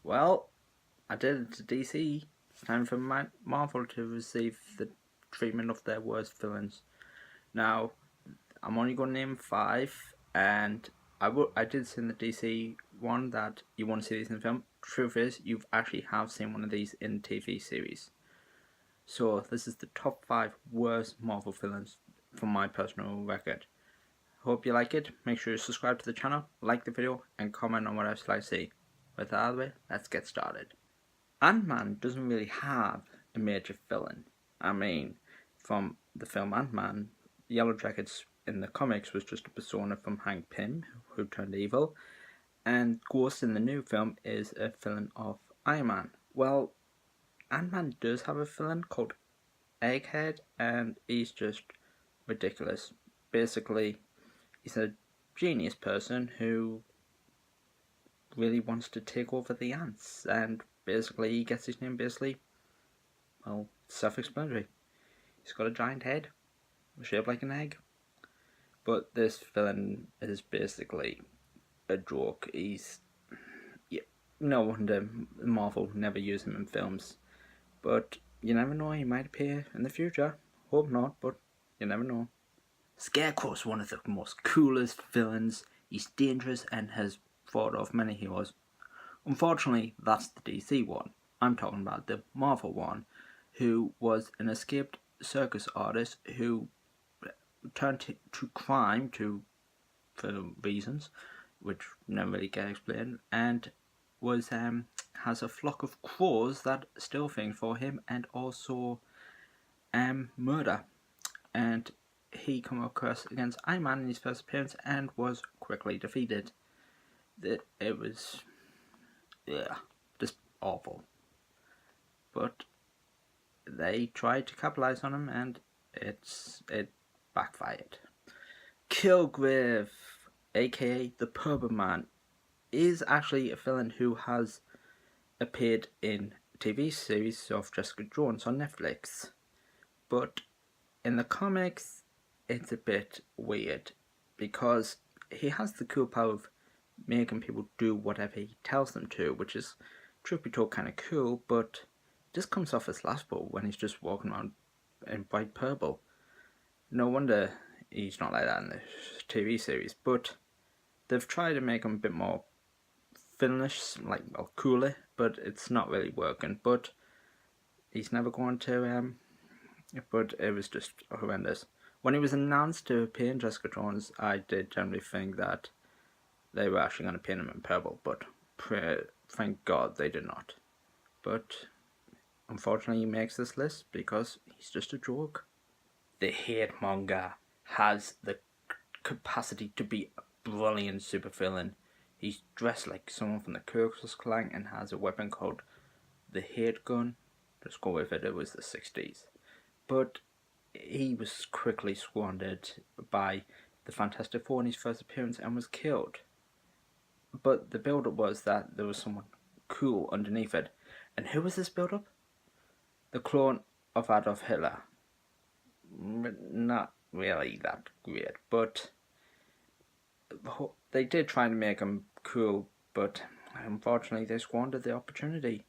Well, I did it to DC. It's time for Marvel to receive the treatment of their worst villains. Now, I'm only going to name 5, and I did say in the DC one that you want to see these in the film. Truth is, you actually have seen one of these in the TV series. So this is the top 5 worst Marvel villains from my personal record. Hope you like it. Make sure you subscribe to the channel, like the video, and comment on what else you'd like to see. With that out of the way, let's get started. AntMan doesn't really have a major villain. I mean, from the film AntMan, Yellow Jackets in the comics was just a persona from Hank Pym who turned evil, and Ghost in the new film is a villain of Iron Man. Well, AntMan does have a villain called Egghead, and he's just ridiculous. Basically, he's a genius person who really wants to take over the ants, and basically he gets his name well, self-explanatory. He's got a giant head shaped like an egg. But this villain is basically a joke. No wonder Marvel never use him in films. But you never know, he might appear in the future. Hope not, but you never know. Scarecrow's one of the most coolest villains. He's dangerous and has fought off many heroes. Unfortunately, that's the DC one. I'm talking about the Marvel one, who was an escaped circus artist who turned to crime for reasons which never really get explained, and has a flock of crows that steal things for him, and also murder. And he come across against Iron Man in his first appearance and was quickly defeated. It was just awful. But they tried to capitalize on him, and it backfired. Killgrave, aka the Purple Man, is actually a villain who has appeared in a TV series of Jessica Jones on Netflix. But in the comics, it's a bit weird because he has the cool power of making people do whatever he tells them to, which is, truth be told, kind of cool, but just comes off as laughable when he's just walking around in bright purple. No wonder he's not like that in the TV series, but they've tried to make him a bit more villainish, cooler, but it's not really working. But he's never going to, but it was just horrendous. When he was announced to appear in Jessica Jones, I did generally think that they were actually going to paint him in purple, but thank God they did not. But unfortunately, he makes this list because he's just a joke. The Hatemonger has the capacity to be a brilliant supervillain. He's dressed like someone from the Ku Klux Klan and has a weapon called the Hate Gun. Just go with it, it was the 60s. But he was quickly squandered by the Fantastic Four in his first appearance and was killed. But the build-up was that there was someone cool underneath it. And who was this build-up? The clone of Adolf Hitler. Not really that great, but they did try to make him cool, but unfortunately they squandered the opportunity.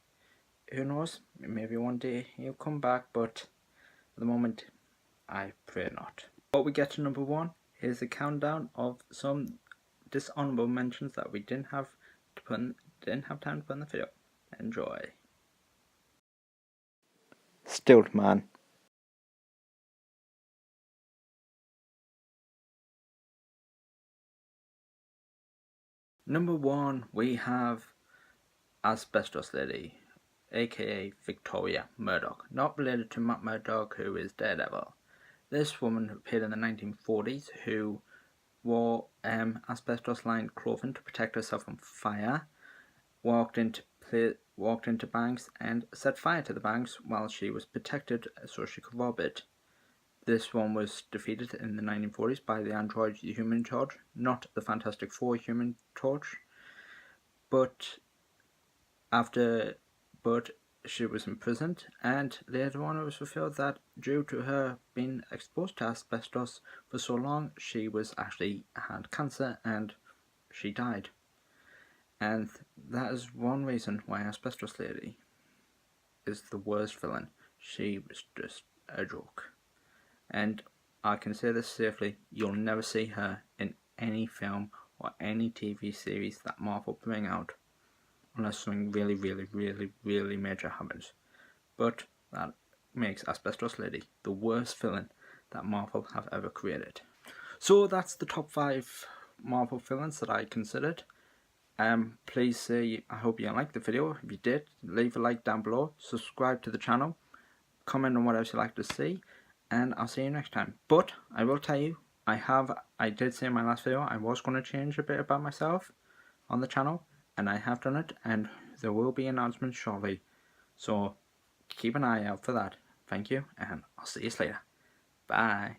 Who knows, maybe one day he'll come back, but at the moment I pray not. Before we get to number 1, here's a countdown of some dishonorable mentions that we didn't have time to put in the video. Enjoy. Stiltman. Number 1, we have Asbestos Lady, aka Victoria Murdoch, not related to Matt Murdock, who is Daredevil. This woman appeared in the 1940s who wore asbestos-lined clothing to protect herself from fire, walked into banks and set fire to the banks while she was protected so she could rob it. This one was defeated in the 1940s by the android Human Torch, not the Fantastic Four Human Torch, but she was imprisoned, and later on it was revealed that due to her being exposed to asbestos for so long, she was actually had cancer and she died. And that is one reason why Asbestos Lady is the worst villain. She was just a joke. And I can say this safely, you'll never see her in any film or any TV series that Marvel bring out unless something really, really, really, really major happens. But that makes Asbestos Lady the worst villain that Marvel have ever created. So that's the top 5 Marvel villains that I considered. Please say, I hope you liked the video. If you did, leave a like down below, subscribe to the channel, comment on what else you'd like to see, and I'll see you next time. But I will tell you, I did say in my last video I was going to change a bit about myself on the channel, and I have done it, and there will be announcements shortly. So keep an eye out for that. Thank you, and I'll see you later. Bye.